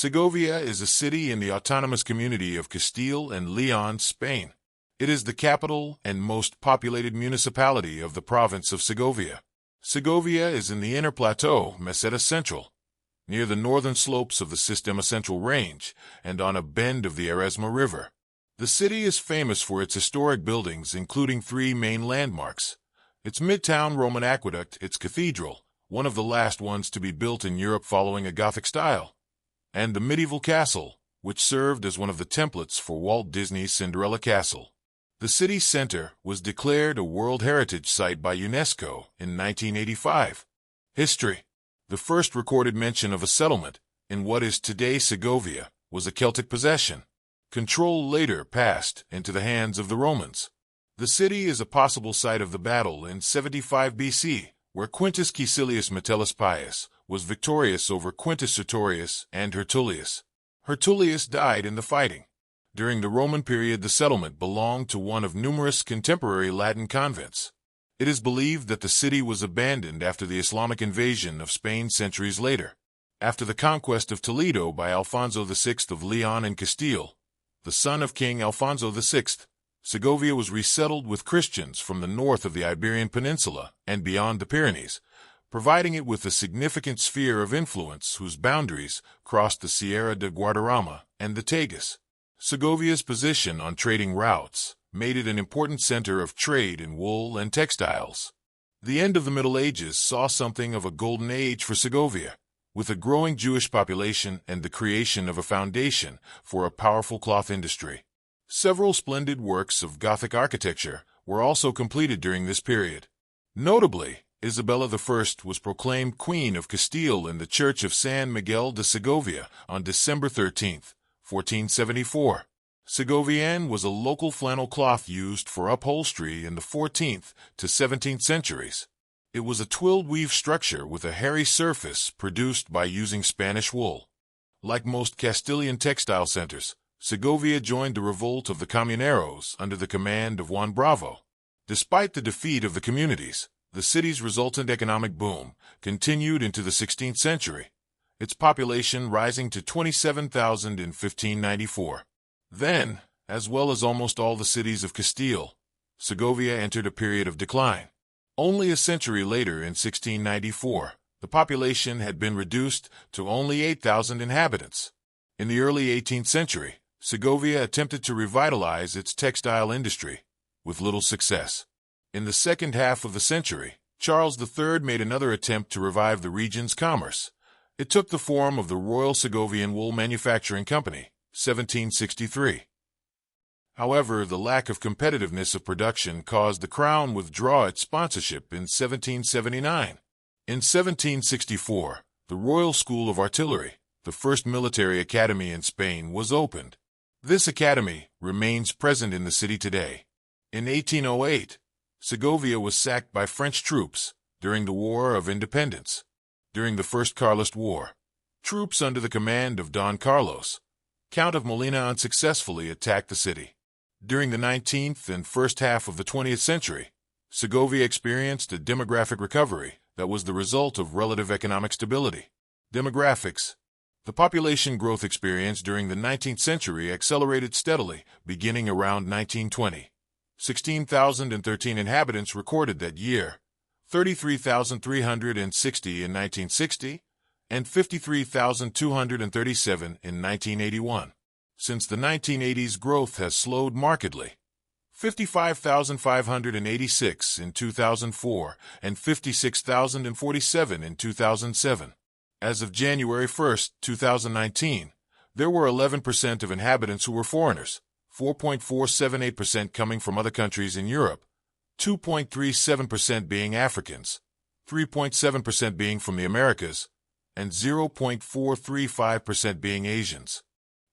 Segovia is a city in the autonomous community of Castile and León, Spain. It is the capital and most populated municipality of the province of Segovia. Segovia is in the inner plateau, Meseta Central, near the northern slopes of the Sistema Central range and on a bend of the Eresma River. The city is famous for its historic buildings, including three main landmarks: its midtown Roman aqueduct, its cathedral, one of the last ones to be built in Europe following a Gothic style, and the medieval castle, which served as one of the templates for Walt Disney's Cinderella Castle. The city center was declared a World Heritage Site by UNESCO in 1985. History. The first recorded mention of a settlement in what is today Segovia was a Celtic possession. Control later passed into the hands of the Romans. The city is a possible site of the battle in 75 BC, where Quintus Caecilius Metellus Pius was victorious over Quintus Sertorius and Tertullius. Tertullius died in the fighting. During the Roman period, the settlement belonged to one of numerous contemporary Latin convents. It is believed that the city was abandoned after the Islamic invasion of Spain centuries later. After the conquest of Toledo by Alfonso VI of Leon and Castile, the son of King Alfonso VI, Segovia was resettled with Christians from the north of the Iberian Peninsula and beyond the Pyrenees, providing it with a significant sphere of influence whose boundaries crossed the Sierra de Guadarrama and the Tagus. Segovia's position on trading routes made it an important center of trade in wool and textiles. The end of the Middle Ages saw something of a golden age for Segovia, with a growing Jewish population and the creation of a foundation for a powerful cloth industry. Several splendid works of Gothic architecture were also completed during this period. Notably, Isabella I was proclaimed Queen of Castile in the Church of San Miguel de Segovia on December 13, 1474. Segovian was a local flannel cloth used for upholstery in the 14th to 17th centuries. It was a twilled weave structure with a hairy surface produced by using Spanish wool. Like most Castilian textile centers, Segovia joined the revolt of the Comuneros under the command of Juan Bravo. Despite the defeat of the communities, the city's resultant economic boom continued into the 16th century, its population rising to 27,000 in 1594. Then, as well as almost all the cities of Castile, Segovia entered a period of decline. Only a century later, in 1694, the population had been reduced to only 8,000 inhabitants. In the early 18th century, Segovia attempted to revitalize its textile industry, with little success. In the second half of the century, Charles III made another attempt to revive the region's commerce. It took the form of the Royal Segovian Wool Manufacturing Company, 1763. However, the lack of competitiveness of production caused the Crown withdraw its sponsorship in 1779. In 1764, the Royal School of Artillery, the first military academy in Spain, was opened. This academy remains present in the city today. In 1808, Segovia was sacked by French troops during the War of Independence. During the First Carlist War, troops under the command of Don Carlos, Count of Molina, unsuccessfully attacked the city. During the 19th and first half of the 20th century, Segovia experienced a demographic recovery that was the result of relative economic stability. Demographics. The population growth experience during the 19th century accelerated steadily, beginning around 1920. 16,013 inhabitants recorded that year, 33,360 in 1960, and 53,237 in 1981. Since the 1980s, growth has slowed markedly. 55,586 in 2004 and 56,047 in 2007. As of January 1, 2019, there were 11% of inhabitants who were foreigners, 4.478% coming from other countries in Europe, 2.37% being Africans, 3.7% being from the Americas, and 0.435% being Asians.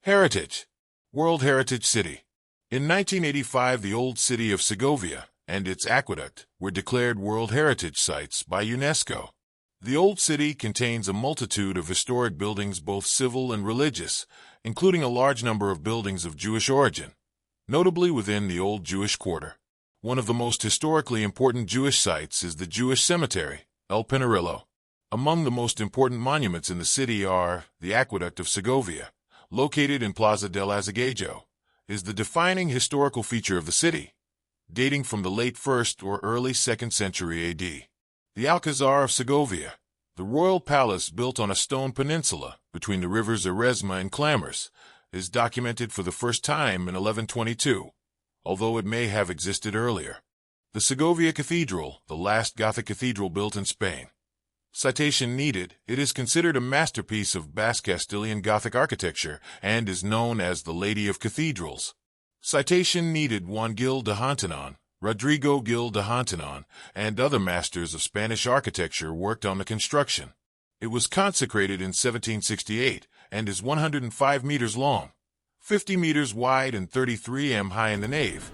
Heritage. World Heritage City. In 1985, the old city of Segovia and its aqueduct were declared World Heritage Sites by UNESCO. The old city contains a multitude of historic buildings, both civil and religious, including a large number of buildings of Jewish origin, notably within the Old Jewish Quarter. One of the most historically important Jewish sites is the Jewish cemetery, El Pinarillo. Among the most important monuments in the city are the Aqueduct of Segovia, located in Plaza del Azulejo, is the defining historical feature of the city, dating from the late 1st or early 2nd century AD. The Alcazar of Segovia, the royal palace built on a stone peninsula between the rivers Eresma and Clamars, is documented for the first time in 1122, although it may have existed earlier. The Segovia Cathedral, the last Gothic cathedral built in Spain. Citation needed, it is considered a masterpiece of Basque Castilian Gothic architecture and is known as the Lady of Cathedrals. Citation needed. Juan Gil de Hontanon, Rodrigo Gil de Hontanon, and other masters of Spanish architecture worked on the construction. It was consecrated in 1768 and is 105 meters long, 50 meters wide and 33 m high in the nave.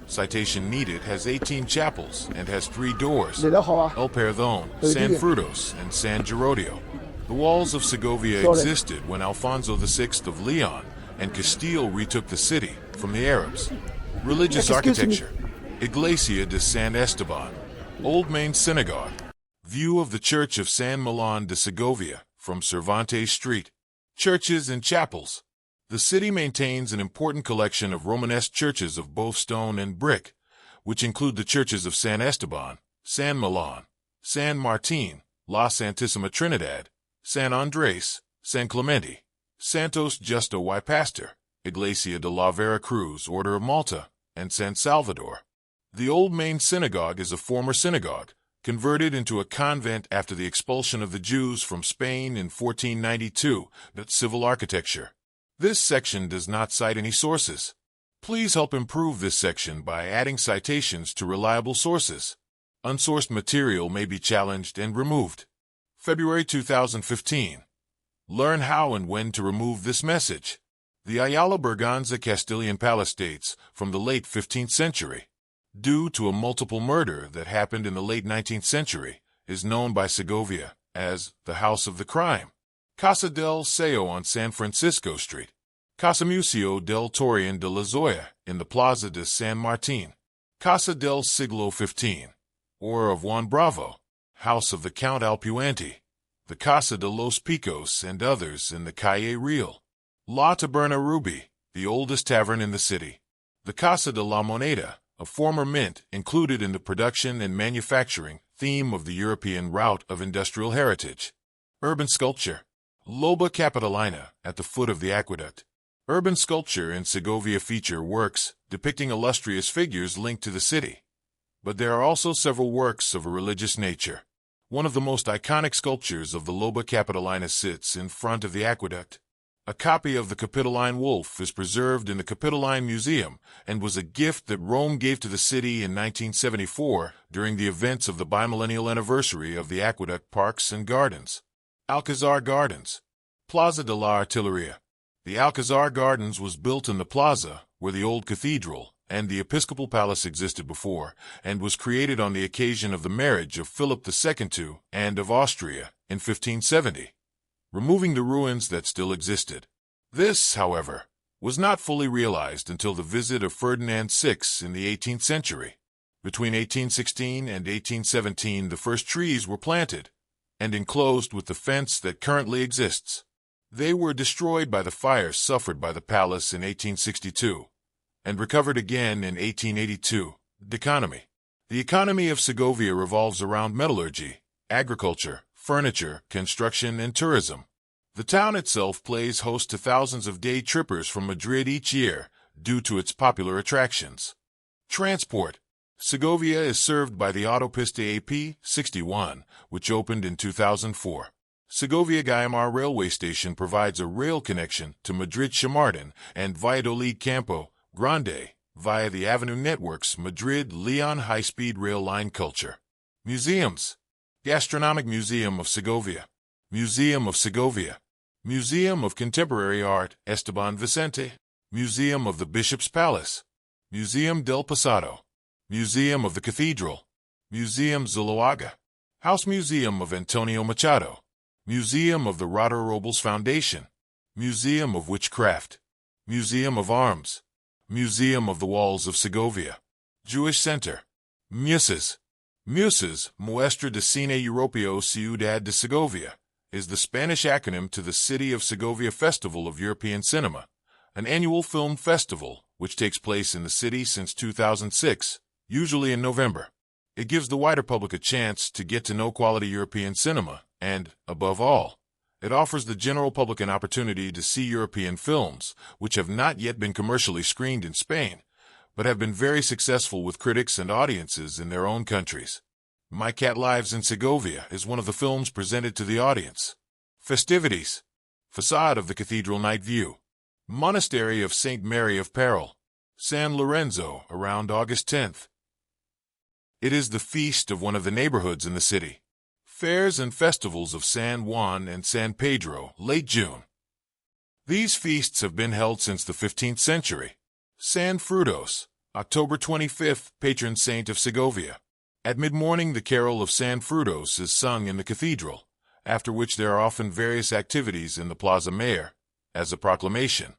Citation needed has 18 chapels and has 3 doors, El Perdón, San Frutos, and San Gerodio. The walls of Segovia existed when Alfonso VI of Leon and Castile retook the city from the Arabs. Religious architecture. Iglesia de San Esteban, Old Main Synagogue. View of the Church of San Milán de Segovia from Cervantes Street. Churches and chapels. The city maintains an important collection of Romanesque churches of both stone and brick, which include the churches of San Esteban, San Milán, San Martín, La Santísima Trinidad, San Andrés, San Clemente, Santos Justo y Pastor, Iglesia de la Vera Cruz Order of Malta, and San Salvador. The Old Main Synagogue is a former synagogue, converted into a convent after the expulsion of the Jews from Spain in 1492, but civil architecture. This section does not cite any sources. Please help improve this section by adding citations to reliable sources. Unsourced material may be challenged and removed. February 2015. Learn how and when to remove this message. The Ayala Berganza Castilian palace dates from the late 15th century. Due to a multiple murder that happened in the late 19th century, is known by Segovia as the House of the Crime. Casa del Seo on San Francisco Street. Casa Museo del Torreón de la Zoya in the Plaza de San Martín. Casa del Siglo XV, or of Juan Bravo, House of the Count Alpuente. The Casa de los Picos and others in the Calle Real. La Taberna Ruby, the oldest tavern in the city. The Casa de la Moneda, a former mint included in the production and manufacturing theme of the European route of industrial heritage. Urban sculpture. Loba Capitalina, at the foot of the aqueduct. Urban sculpture in Segovia feature works depicting illustrious figures linked to the city. But there are also several works of a religious nature. One of the most iconic sculptures of the Loba Capitalina sits in front of the aqueduct. A copy of the Capitoline Wolf is preserved in the Capitoline Museum and was a gift that Rome gave to the city in 1974 during the events of the bimillennial anniversary of the aqueduct parks and gardens. Alcazar Gardens. Plaza de la Artilleria. The Alcazar Gardens was built in the plaza where the old cathedral and the episcopal palace existed before, and was created on the occasion of the marriage of Philip II to Anne of Austria in 1570, removing the ruins that still existed. This, however, was not fully realized until the visit of Ferdinand VI in the 18th century. Between 1816 and 1817 the first trees were planted and enclosed with the fence that currently exists. They were destroyed by the fires suffered by the palace in 1862, and recovered again in 1882. The economy of Segovia revolves around metallurgy, agriculture, furniture, construction, and tourism. The town itself plays host to thousands of day trippers from Madrid each year due to its popular attractions. Transport. Segovia is served by the Autopista AP 61, which opened in 2004. Segovia-Guayamar railway station provides a rail connection to Madrid-Chamartin and Valladolid-Campo Grande via the Avenue Network's Madrid-Leon high-speed rail line culture. Museums. Gastronomic Museum of Segovia. Museum of Segovia. Museum of Contemporary Art Esteban Vicente. Museum of the Bishop's Palace. Museum del Pasado. Museum of the Cathedral. Museum Zuloaga. House Museum of Antonio Machado. Museum of the Roder Robles Foundation. Museum of Witchcraft. Museum of Arms. Museum of the Walls of Segovia. Jewish Center. Muses. MUSES, Muestra de Cine Europeo Ciudad de Segovia, is the Spanish acronym to the City of Segovia Festival of European Cinema, an annual film festival which takes place in the city since 2006, usually in November. It gives the wider public a chance to get to know quality European cinema, and, above all, it offers the general public an opportunity to see European films, which have not yet been commercially screened in Spain, but have been very successful with critics and audiences in their own countries. My Cat Lives in Segovia is one of the films presented to the audience. Festivities. Facade of the Cathedral Night View. Monastery of St. Mary of Peril. San Lorenzo, around August 10th. It is the feast of one of the neighborhoods in the city. Fairs and festivals of San Juan and San Pedro, late June. These feasts have been held since the 15th century. San Frutos, October 25th, patron saint of Segovia. At mid-morning the carol of San Frutos is sung in the cathedral, after which there are often various activities in the Plaza Mayor, as a proclamation,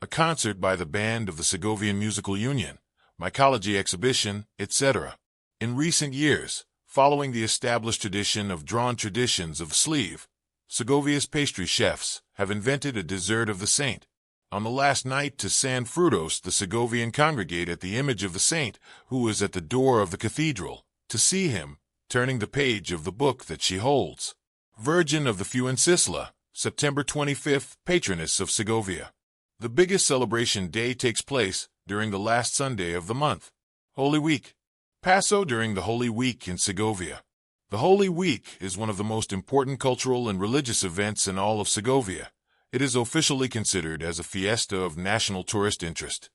a concert by the band of the Segovian Musical Union, mycology exhibition, etc. In recent years, following the established tradition of drawn traditions of sleeve, Segovia's pastry chefs have invented a dessert of the saint. On the last night to San Frutos the Segovian congregate at the image of the saint, who is at the door of the cathedral, to see him, turning the page of the book that she holds. Virgin of the Fuencisla, September 25th, patroness of Segovia. The biggest celebration day takes place during the last Sunday of the month. Holy Week. Paso during the Holy Week in Segovia. The Holy Week is one of the most important cultural and religious events in all of Segovia. It is officially considered as a fiesta of national tourist interest.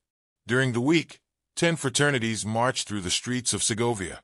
During the week, 10 fraternities march through the streets of Segovia.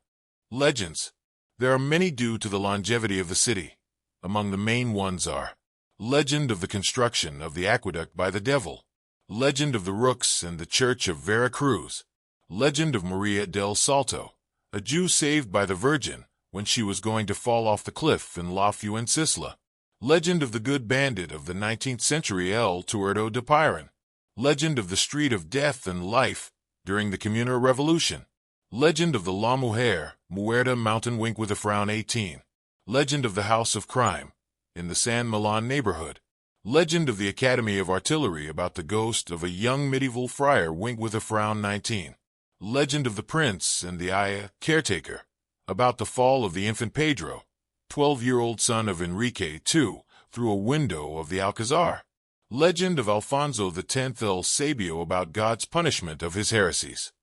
Legends. There are many due to the longevity of the city. Among the main ones are legend of the construction of the aqueduct by the devil, legend of the rooks and the church of Veracruz, legend of Maria del Salto, a Jew saved by the Virgin when she was going to fall off the cliff in La Fuencisla, legend of the good bandit of the 19th century El Tuerto de Piran, legend of the Street of Death and Life during the Communal Revolution, legend of the La Mujer, Muerta Mountain Wink with a Frown 18, legend of the House of Crime in the San Milan neighborhood, legend of the Academy of Artillery about the ghost of a young medieval friar Wink with a Frown 19, legend of the Prince and the Aya, caretaker, about the fall of the infant Pedro, 12-year-old son of Enrique II, through a window of the Alcazar, legend of Alfonso X el Sabio about God's punishment of his heresies.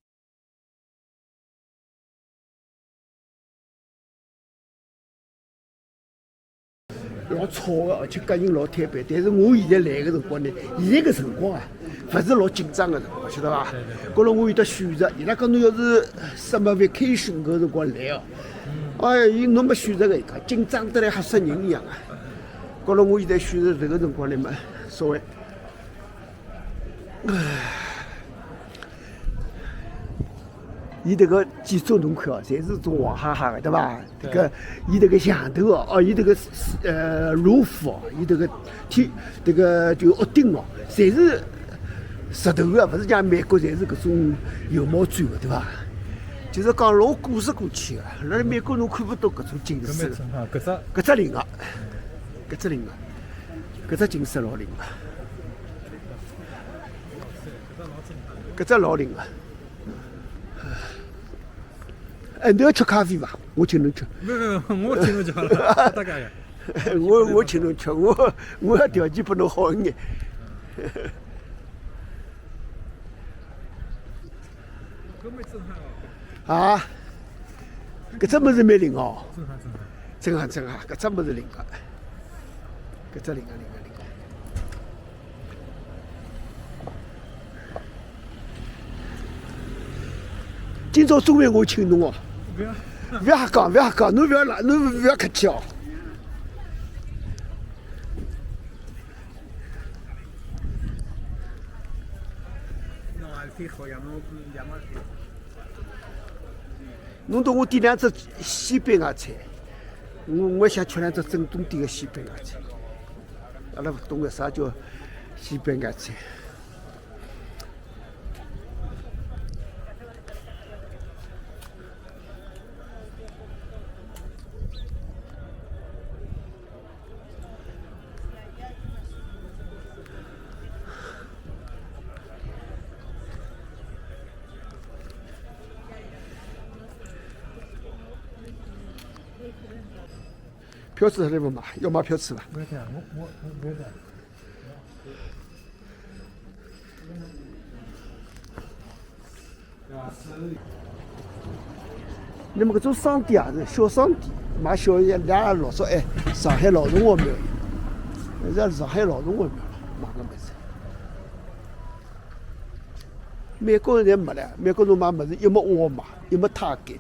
老吵的，而且感应老特别。但是我现在来的辰光呢，现在个辰光啊，勿是老紧张的辰光，晓得伐？觉着我有得选择。伊拉讲侬要是什么 vacation 搿辰光来哦，哎，侬没选择个，紧张得来吓死人一样啊！觉着我现在选择这个辰光呢嘛，稍微，伊这个建筑侬看哦，侪是种黄哈哈的，对伐？这个伊这个墙头哦，伊这个roof哦，伊这个天这个就屋顶哦，侪是石头的，勿是讲美国侪是搿种油毛砖的，对伐？就是讲老古色古气的，辣美国侬看不到搿种景色。搿只灵个，搿只灵个，搿只景色老灵个，搿只老灵个。哎，你要吃咖啡伐？我请侬吃。没，我请侬吃好了，大概呀。我请侬吃，我要条件比侬好一眼。搿没震撼哦。啊，搿只物事蛮灵哦。震撼。搿只物事灵个，搿只灵个。今朝中饭我请侬哦。不要讲，侬不要客气哦。侬给我点两只西班牙菜，我想吃两只正宗点的西班牙菜。阿拉勿懂个啥叫西班牙菜。票子那不买，要买票子吧？没得，我没得。你们搿种商店啊，是小商店，买小一2老说，哎，上海老城隍庙，现在上海老城隍庙买个么子。美国人侪没了，美国人买么子，要么沃尔玛，要么 Target，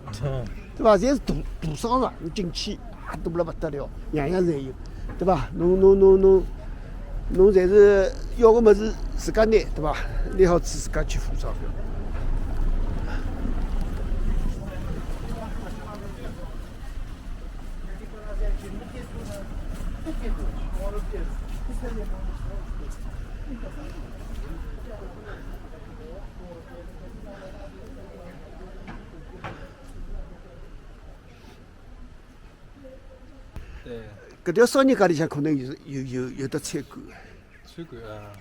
对伐？侪是大商场，你进去啊，多了不得了，样样侪有，对伐？侬侪是要个么子自家拿，对伐？拿好自家去付钞票。对，搿条商业街里向可能有得参观个。参观啊。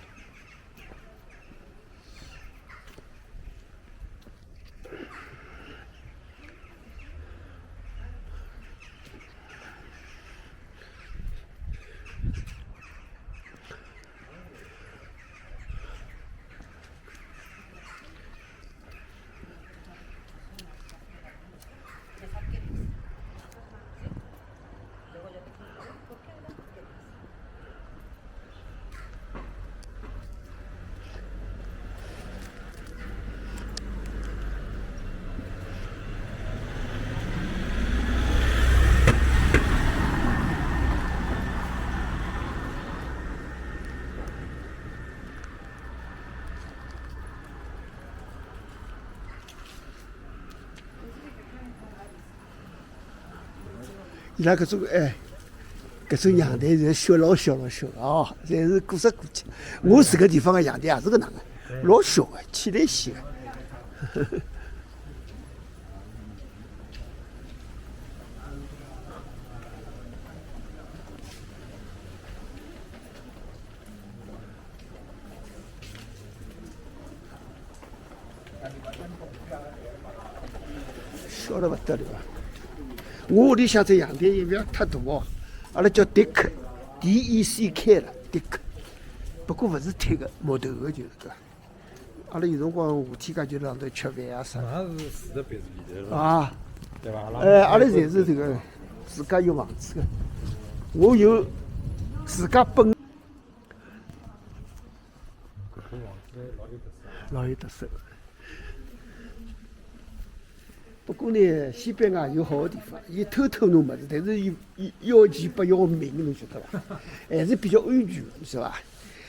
伊拉搿种搿种阳台侪小老小个哦，侪是过过去。我住个地方个阳台也是搿能个，老小个，起来些个。小得不得了。我屋里向只阳台也勿要太大哦，阿拉叫DECK 了，DECK。不过勿是铁个，木头个就是搿。阿拉有辰光夏天介就浪头吃饭啊啥。那是住的别墅里头啊，对伐？阿拉侪是这个自家有房子个。我有自家本。搿个房子老有特色。老有特色。不过呢，西班牙有好个地方，伊偷侬物事，但是伊要钱不要命，侬晓得伐？还是比较安全个，你晓得伐？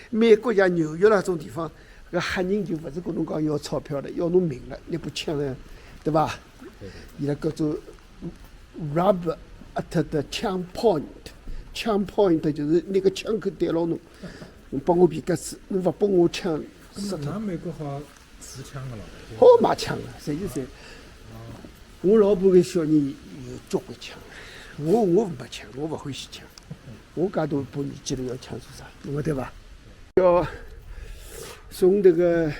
美国像纽约那种地方，搿黑人就勿是跟侬讲要钞票了，要侬命了，拿把枪呢，对伐？伊拉搿种 rubber at the 枪 point，枪 point 就是拿个枪口对牢侬，侬帮我皮夹子，侬勿帮我枪，死脱。那美国好持枪个咯？好买枪个，侪有侪。我老婆跟小人有交关枪，我没枪，我勿欢喜枪。我介大把年纪了，要枪做啥？侬对伐？要从这个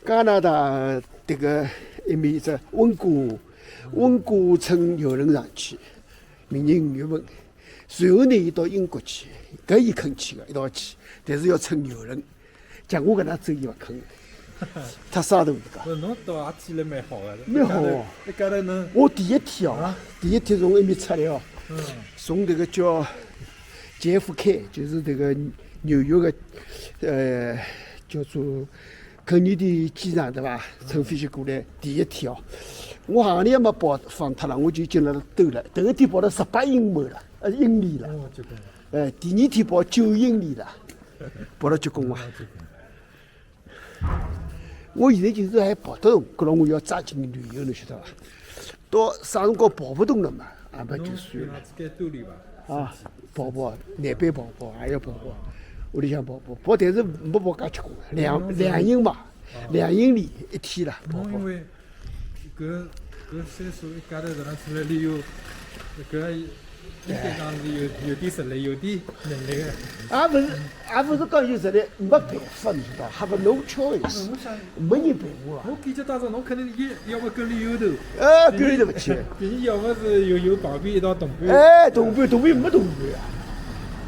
加拿大这个一面只温哥村游轮上去，明年5月份。随后呢，伊到英国去，搿伊肯去个，一道去，但是要乘游轮。像我搿能走，伊勿肯。太沙头自家。不，侬到也体力蛮好个。蛮好哦。一家头能。我第一天哦，第一天从埃面出来哦，从这个叫JFK，就是这个纽约个叫做肯尼迪机场对伐？乘飞机过来第一天哦，我行李也没包放脱了，我就进来了兜了。第一天跑了18英亩了，英里了。哦，结棍。第二天跑9英里了，跑了结棍啊！我现在就是还跑得动，搿让我要抓紧旅游，侬晓得伐？到啥辰光跑不动了嘛，也没就算了。自己锻炼伐？啊，跑，南边跑，也要跑，屋里向跑，但是没跑介结棍，2英嘛，2英里一天了。侬因为搿岁数一家头实际上出来旅游，搿应该讲是有点实力，有点能力的。也不是讲有实力，没办法，你知道，还不 no choice，没人陪我啊。我感觉当中侬肯定要么跟旅游头，跟里头不去。别人要么是有旁边一道同伴。同伴没同伴啊。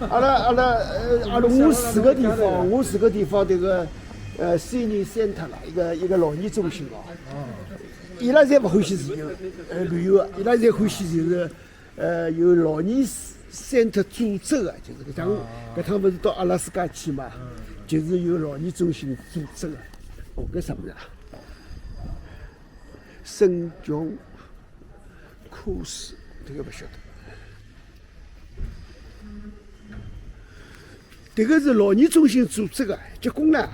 阿拉我住个地方这个Sistema Central 一个老年中心哦。伊拉侪勿欢喜自由旅游个，伊拉侪欢喜就是有老年centre组织个，就是搿趟勿是到阿拉斯加去嘛，就是有老年中心组织个。哦，搿啥物事啊？圣琼库斯，这个勿晓得。这个是老年中心组织个，结棍了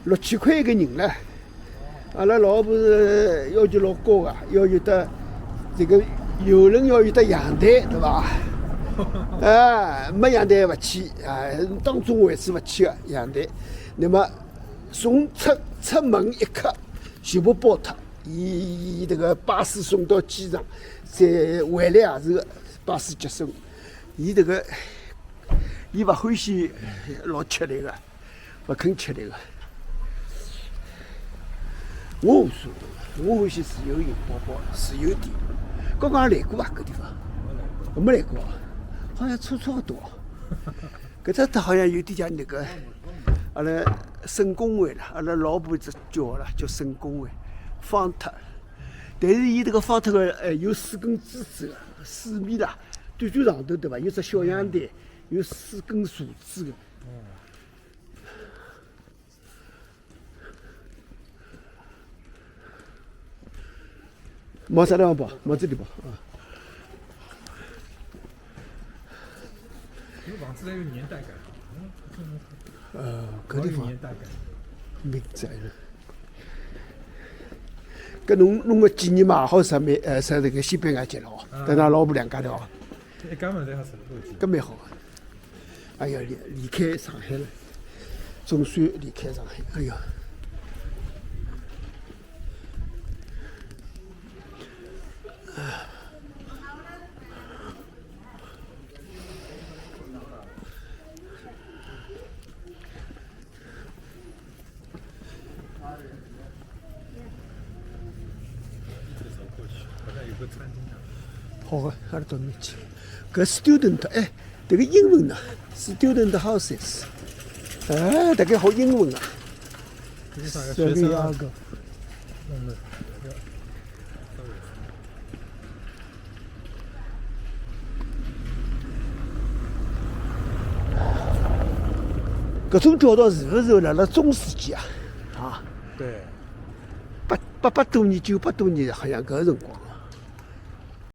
，6000块一个人了。阿拉老婆是要求老高个，要有得这个游轮要有得阳台，对伐？没阳台勿去当中位置勿去个阳台。那么从出门一刻全部包脱，伊这个巴士送到机场，再回来也是个巴士接送。伊这个伊勿欢喜老吃力个，勿肯吃力个。我无所谓，我欢喜自由行，自由点。刚刚也来过啊，搿地方，没来过，好像差勿多。搿只搭好像有点像那个阿拉省工会了，阿拉老婆只叫了，叫省工会，方特。但是伊这个方特个有4根支子个，4米啦，短长头对伐？有只小阳台，有4根树枝个。往啥地方跑？往这里跑啊！这个房子有年代感。搿地方年代感。明在了。搿侬个纪念买好啥啥这个西班牙节了哦，跟㑚老婆2家头哦。一家门侪好吃多。搿蛮好个。哎呀，离开上海了，总算离开上海。哎呀。好个，阿拉到那边去。搿 student 迭个英文呢 ，student houses， 大概好英文啊。这是啥个学生啊？搿种教堂是勿是辣辣中世纪啊？对。800多年、900多年，好像搿个辰光。